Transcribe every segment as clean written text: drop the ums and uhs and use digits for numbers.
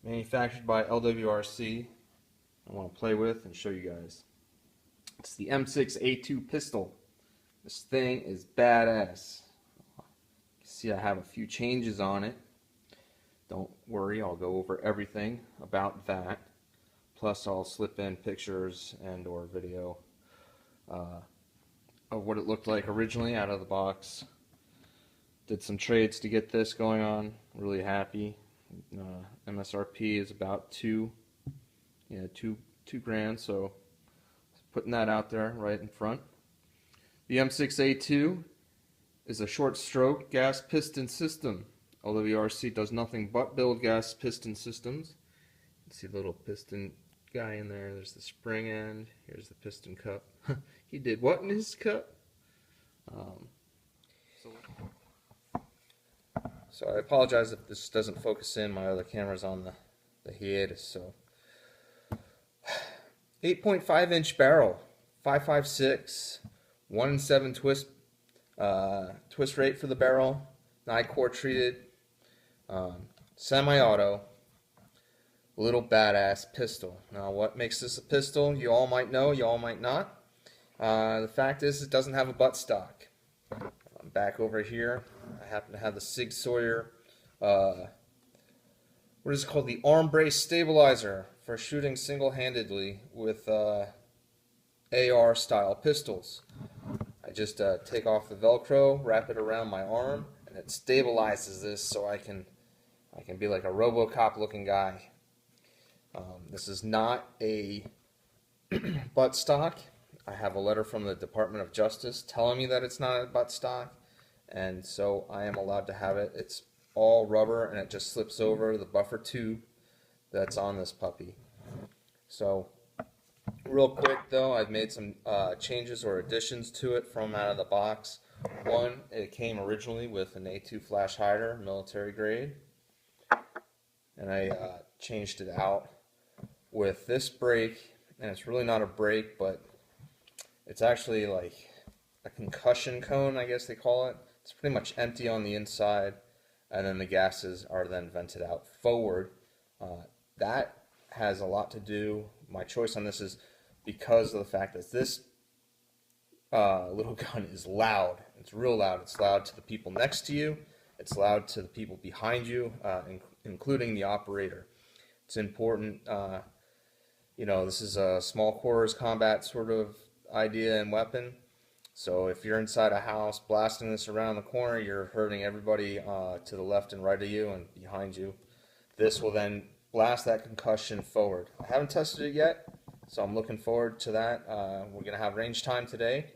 manufactured by LWRC. I want to play with and show you guys. It's the M6A2 Pistol. This thing is badass. See, I have a few changes on it. Don't worry, I'll go over everything about that. Plus, I'll slip in pictures and or video of what it looked like originally out of the box. Did some trades to get this going on. Really happy. MSRP is about two grand. So putting that out there right in front. The M6A2 is a short stroke gas piston system. LWRC does nothing but build gas piston systems. You see the little piston guy in there. There's the spring end. Here's the piston cup. He did what in his cup? So I apologize if this doesn't focus in. My other camera's on the hiatus. So 8.5 inch barrel, 5.56, 1-in-7 twist rate for the barrel, 9-core treated, semi-auto, little badass pistol. Now, what makes this a pistol? You all might know, you all might not. The fact is, it doesn't have a buttstock. I'm back over here. I happen to have the SIG Sawyer, what is it called? The arm brace stabilizer for shooting single-handedly with AR style pistols. I just take off the Velcro, wrap it around my arm, and it stabilizes this so I can be like a RoboCop looking guy. This is not a buttstock. I have a letter from the Department of Justice telling me that it's not a buttstock, and so I am allowed to have it. It's all rubber and it just slips over the buffer tube that's on this puppy. So real quick though, I've made some changes or additions to it from out of the box. One, it came originally with an A2 flash hider, military grade, and I changed it out with this brake, and it's really not a brake, but it's actually like a concussion cone, I guess they call it. It's pretty much empty on the inside, and then the gases are then vented out forward. That has a lot to do, my choice on this is because of the fact that this little gun is loud. It's real loud. It's loud to the people next to you. It's loud to the people behind you, including the operator. It's important, you know, this is a small quarters combat sort of idea and weapon. So if you're inside a house blasting this around the corner, you're hurting everybody to the left and right of you and behind you. This will then blast that concussion forward. I haven't tested it yet, so I'm looking forward to that. We're going to have range time today,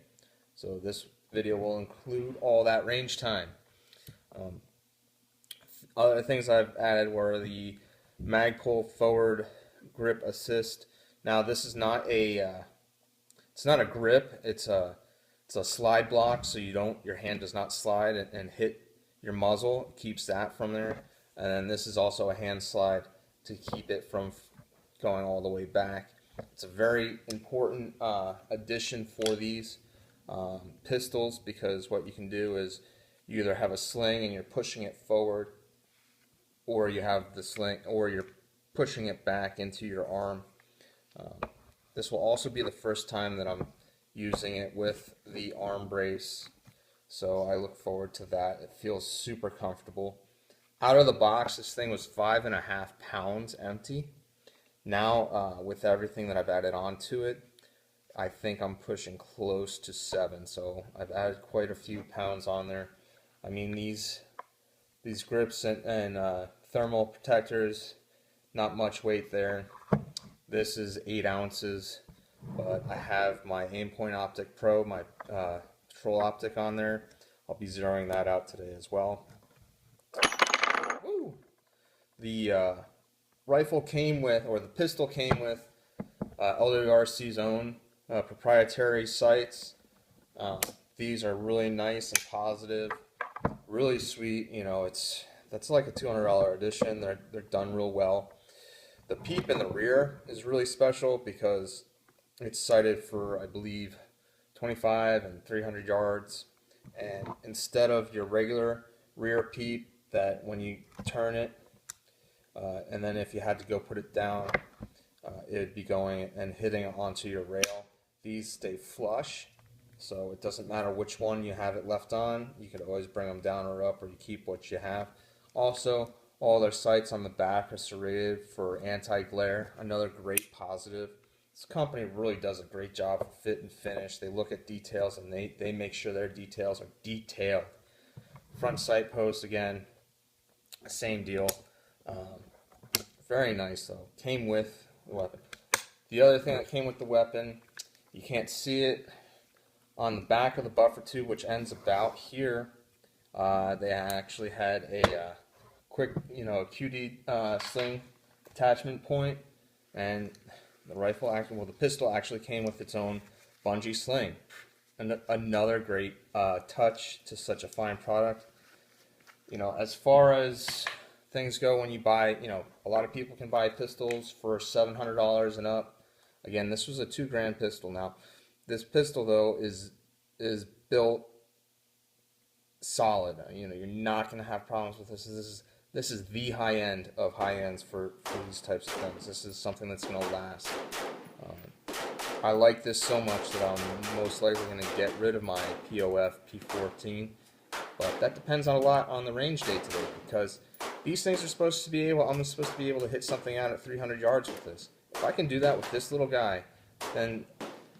so this video will include all that range time. Other things I've added were the mag pull forward grip assist. Now this is not a it's not a grip. It's a slide block, so your hand does not slide and hit your muzzle. It keeps that from there. And then this is also a hand slide to keep it from going all the way back. It's a very important addition for these pistols, because what you can do is you either have a sling and you're pushing it forward, or you have the sling, or you're pushing it back into your arm. This will also be the first time that I'm using it with the arm brace, so I look forward to that. It feels super comfortable. Out of the box, this thing was 5.5 pounds empty. Now, with everything that I've added onto it, I think I'm pushing close to 7. So I've added quite a few pounds on there. I mean, these grips and thermal protectors, not much weight there. This is 8 ounces, but I have my Aimpoint Optic Pro, my patrol optic on there. I'll be zeroing that out today as well. Woo! The rifle came with, or the pistol came with, LWRC's own proprietary sights. These are really nice and positive, really sweet. You know, that's like a $200 edition. They're done real well. The peep in the rear is really special because it's sighted for, I believe, 25 and 300 yards, and instead of your regular rear peep that when you turn it, and then if you had to go put it down, it'd be going and hitting onto your rail. These stay flush, so it doesn't matter which one you have it left on. You could always bring them down or up, or you keep what you have. Also, all their sights on the back are serrated for anti-glare. Another great positive. This company really does a great job of fit and finish. They look at details and they make sure their details are detailed. Front sight post, again, same deal. Very nice though. Came with the weapon. The other thing that came with the weapon, you can't see it on the back of the buffer tube, which ends about here. They actually had a quick, QD sling attachment point, and the the pistol actually came with its own bungee sling. And another great touch to such a fine product. As far as things go, when you buy, a lot of people can buy pistols for $700 and up. Again, this was a $2,000 pistol. Now, this pistol though is built solid. You're not going to have problems with this. This is the high end of high ends for these types of things. This is something that's going to last. I like this so much that I'm most likely going to get rid of my POF P14, but that depends a lot on the range day today, because these things are supposed to be I'm supposed to be able to hit something out at 300 yards with this. If I can do that with this little guy, then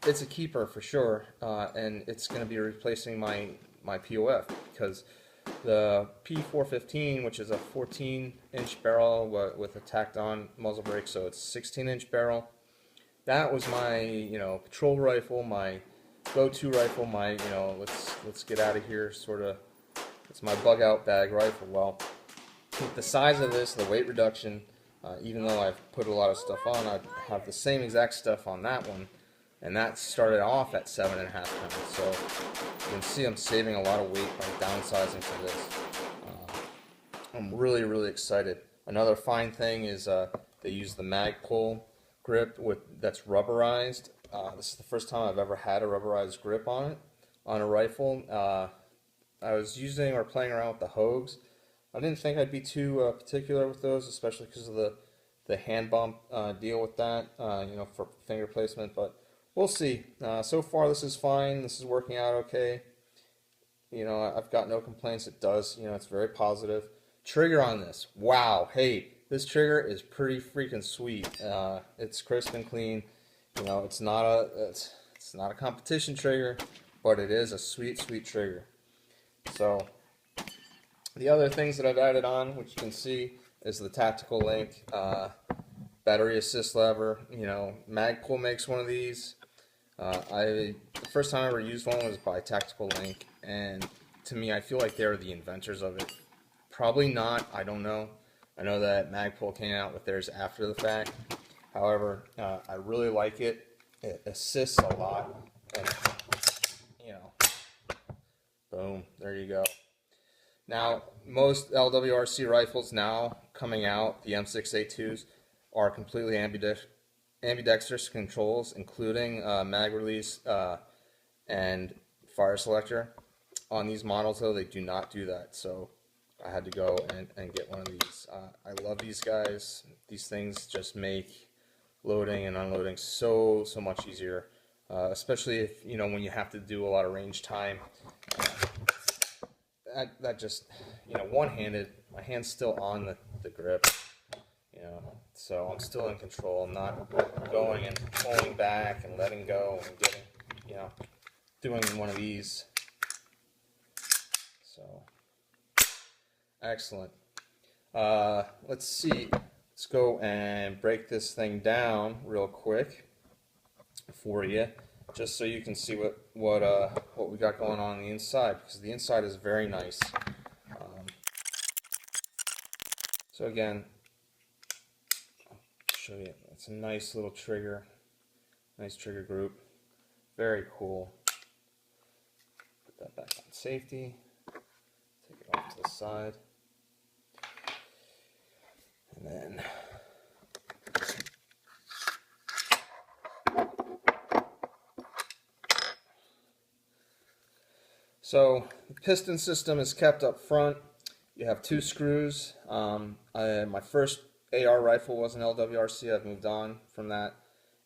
it's a keeper for sure, and it's going to be replacing my POF, because the P415, which is a 14-inch barrel with a tacked-on muzzle brake, so it's a 16-inch barrel. That was my, patrol rifle, my go-to rifle, my, let's get out of here sort of. It's my bug-out bag rifle. Well, with the size of this, the weight reduction, even though I've put a lot of stuff on, I have the same exact stuff on that one, and that started off at 7.5 pounds. So you can see I'm saving a lot of weight by downsizing to this. I'm really, really excited. Another fine thing is they use the mag pull grip that's rubberized. This is the first time I've ever had a rubberized grip on it, on a rifle. I was using or playing around with the Hogues. I didn't think I'd be too particular with those, especially because of the hand bump deal with that, for finger placement, but we'll see. So far this is fine. This is working out okay. I've got no complaints. It does, it's very positive. Trigger on this, wow, hey, this trigger is pretty freaking sweet. It's crisp and clean. It's not a competition trigger, but it is a sweet, sweet trigger. So the other things that I've added on, which you can see, is the tactical link, battery assist lever. Magpul makes one of these. The first time I ever used one was by Tactical Link, and to me, I feel like they're the inventors of it. Probably not. I don't know. I know that Magpul came out with theirs after the fact. However, I really like it. It assists a lot, and boom, there you go. Now, most LWRC rifles now coming out, the M6A2s, are completely ambidextrous controls, including mag release and fire selector. On these models, though, they do not do that, so I had to go and get one of these. I love these guys. These things just make loading and unloading so much easier, especially if when you have to do a lot of range time. That just one-handed, my hand's still on the grip, so I'm still in control. I'm not going and pulling back and letting go and getting, doing one of these. So excellent. Let's see. Let's go and break this thing down real quick for you, just so you can see what we got going on the inside, because the inside is very nice. So again, I'll show you. It's a nice little trigger, nice trigger group, very cool. Put that back on safety. Take it off to the side, and then so the piston system is kept up front. You have two screws. My first AR rifle was an LWRC. I've moved on from that,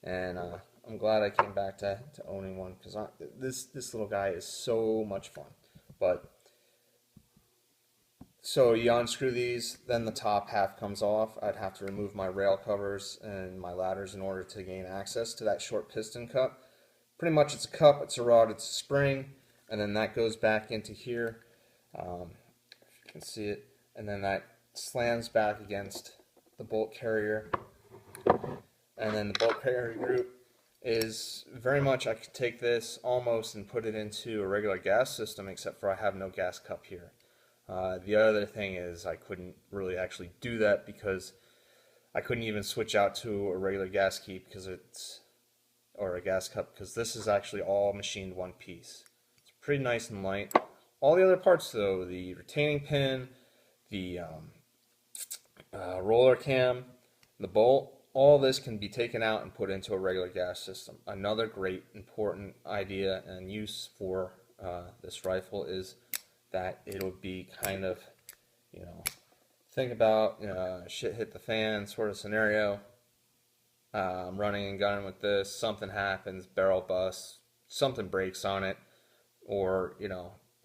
and I'm glad I came back to owning one, because this little guy is so much fun. But so you unscrew these, then the top half comes off. I'd have to remove my rail covers and my ladders in order to gain access to that short piston cup. Pretty much it's a cup, it's a rod, it's a spring, and then that goes back into here. If you can see it, and then that slams back against the bolt carrier. And then the bolt carrier group is very much, I could take this almost and put it into a regular gas system, except for I have no gas cup here. The other thing is I couldn't really actually do that because I couldn't even switch out to a regular gas key or a gas cup, because this is actually all machined one piece. It's pretty nice and light. All the other parts though, the retaining pin, the roller cam, the bolt, all this can be taken out and put into a regular gas system. Another great important idea and use for this rifle is that it'll be kind of, think about shit hit the fan sort of scenario. I'm running and gunning with this, something happens, barrel busts, something breaks on it, or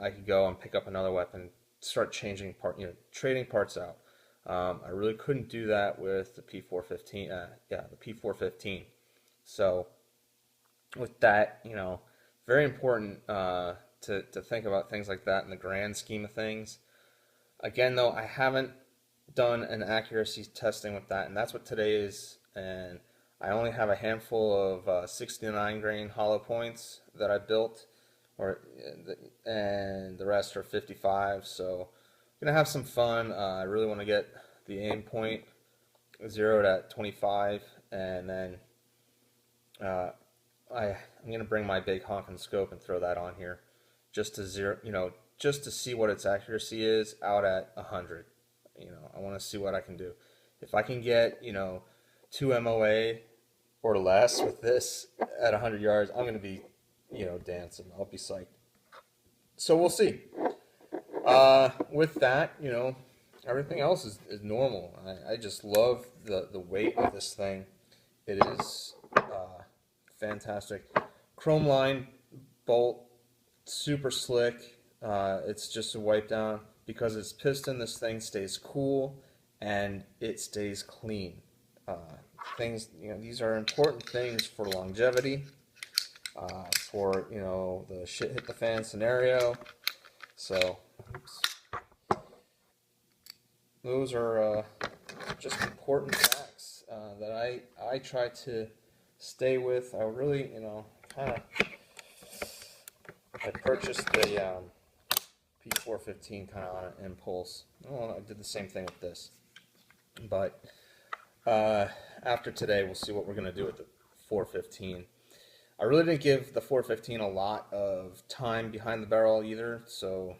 I could go and pick up another weapon, start changing trading parts out. I really couldn't do that with the P415. The P415. So with that, very important to think about things like that in the grand scheme of things. Again, though, I haven't done an accuracy testing with that, and that's what today is. And I only have a handful of 69 grain hollow points that I built, and the rest are 55. So I'm gonna have some fun. I really want to get the aim point zeroed at 25, and then I'm gonna bring my big honking scope and throw that on here, just to just to see what its accuracy is out at 100. I want to see what I can do. If I can get 2 MOA or less with this at 100 yards, I'm gonna be dancing. I'll be psyched. So we'll see. With that, everything else is normal. I just love the weight of this thing. It is fantastic. Chrome line bolt, super slick. It's just a wipe down. Because it's piston, this thing stays cool and it stays clean. These are important things for longevity, for the shit hit the fan scenario. So those are just important facts that I try to stay with. I really I purchased the P415 kind of on an impulse. Well, I did the same thing with this, but after today we'll see what we're going to do with the 415. I really didn't give the 415 a lot of time behind the barrel either, so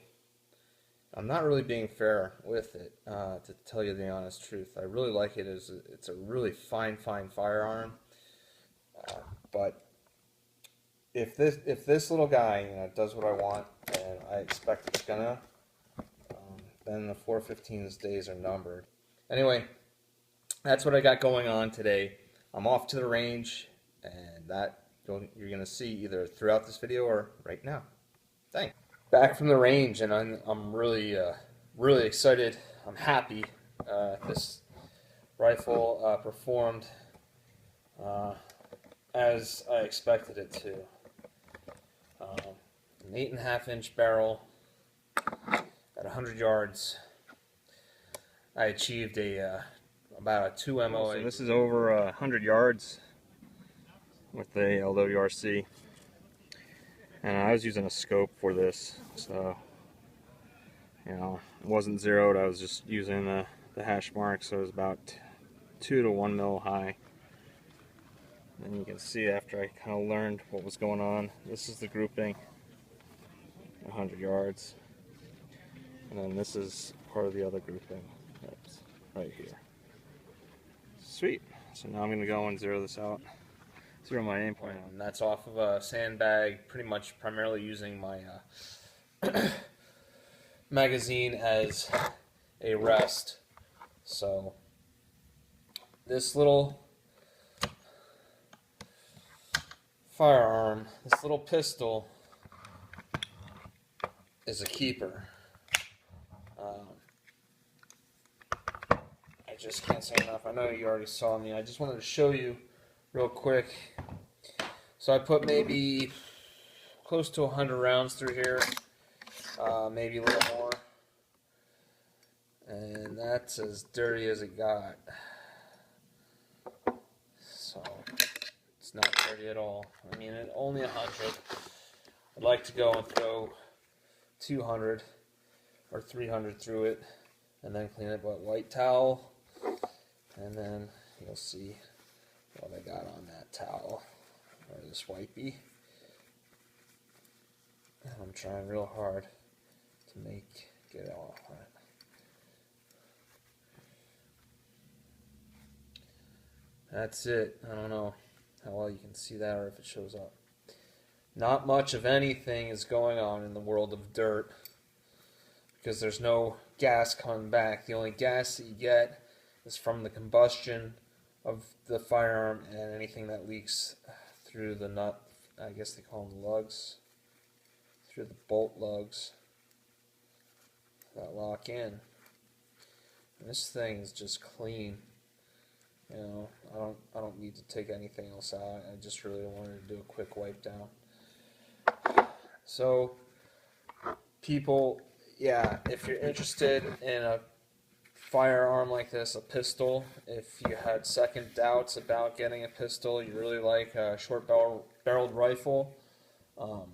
I'm not really being fair with it, to tell you the honest truth. I really like it. It's a really fine firearm, but if this little guy does what I want, and I expect it's gonna, then the 415's days are numbered. Anyway, that's what I got going on today. I'm off to the range, and that you're gonna see either throughout this video or right now. Thanks. Back from the range, and I'm really really excited. I'm happy. This rifle performed as I expected it to. An 8.5 inch barrel at 100 yards. I achieved about a 2 MOA. So this is over 100 yards with the LWRC, and I was using a scope for this, so it wasn't zeroed. I was just using the hash mark, so it was about 2 to 1 mil high. And you can see after I kind of learned what was going on, this is the grouping, 100 yards, and then this is part of the other grouping that's right here. Sweet. So now I'm going to go and zero this out, zero my aim point. And that's off of a sandbag, pretty much primarily using my magazine as a rest. So this little firearm, this little pistol, is a keeper. I just can't say enough. I know you already saw me. I just wanted to show you real quick. So I put maybe close to 100 rounds through here, maybe a little more. And that's as dirty as it got. So it's not dirty at all. I mean, only 100. I'd like to go and throw 200 or 300 through it and then clean it with white towel, and then you'll see what I got on that towel, or this wipey. And I'm trying real hard to get it all off. That's it. I don't know how well you can see that or if it shows up. Not much of anything is going on in the world of dirt because there's no gas coming back. The only gas that you get is from the combustion of the firearm and anything that leaks through the nut, I guess they call them lugs, through the bolt lugs that lock in. And this thing is just clean. You know, I don't need to take anything else out. I just really wanted to do a quick wipe down. So, people, yeah, if you're interested in a firearm like this, a pistol, if you had second doubts about getting a pistol, you really like a short barreled rifle, I'm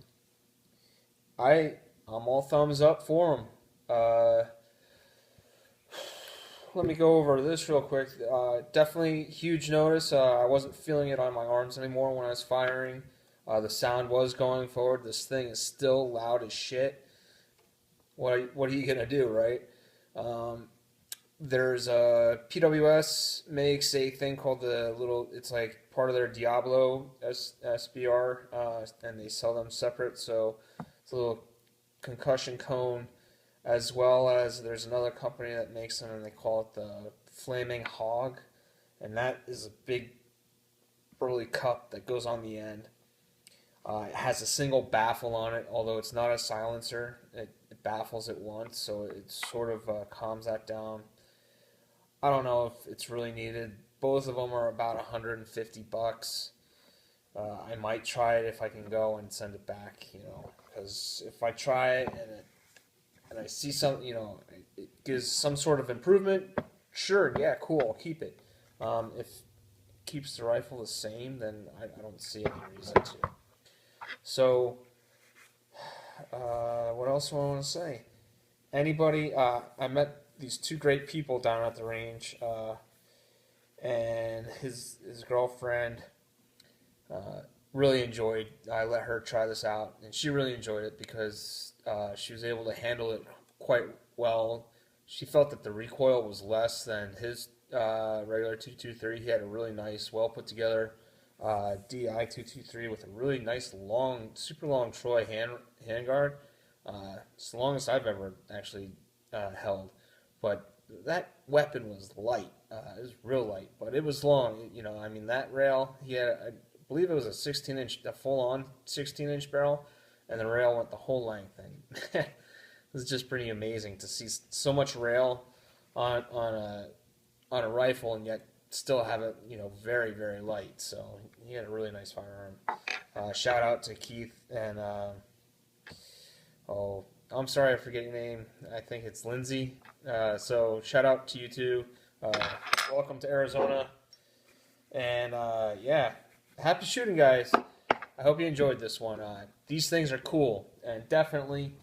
all thumbs up for them. Let me go over this real quick. Definitely huge notice. I wasn't feeling it on my arms anymore when I was firing. The sound was going forward. This thing is still loud as shit. What are you gonna do, right? There's PWS makes a thing called it's like part of their Diablo SBR, and they sell them separate. So it's a little concussion cone, as well as there's another company that makes them, and they call it the Flaming Hog, and that is a big burly cup that goes on the end. It has a single baffle on it, although it's not a silencer. It baffles it once, so it sort of calms that down. I don't know if it's really needed. Both of them are about $150. I might try it if I can go and send it back, because if I try it and I see some, it gives some sort of improvement, sure, yeah, cool, I'll keep it. If it keeps the rifle the same, then I don't see any reason to. So, what else do I want to say? Anybody, I met these two great people down at the range, and his girlfriend really enjoyed. I let her try this out, and she really enjoyed it because she was able to handle it quite well. She felt that the recoil was less than his regular 223. He had a really nice, well put together DI 223 with a really nice long, super long Troy handguard. It's the longest I've ever actually held. But that weapon was light. It was real light, but it was long. I mean, that rail, he had, I believe it was a full-on 16-inch barrel, and the rail went the whole length. And it was just pretty amazing to see so much rail on a rifle, and yet still have it, very, very light. So he had a really nice firearm. Shout out to Keith and I'm sorry I forget your name. I think it's Lindsay. So shout out to you two. Welcome to Arizona. And yeah, happy shooting, guys. I hope you enjoyed this one. These things are cool, and definitely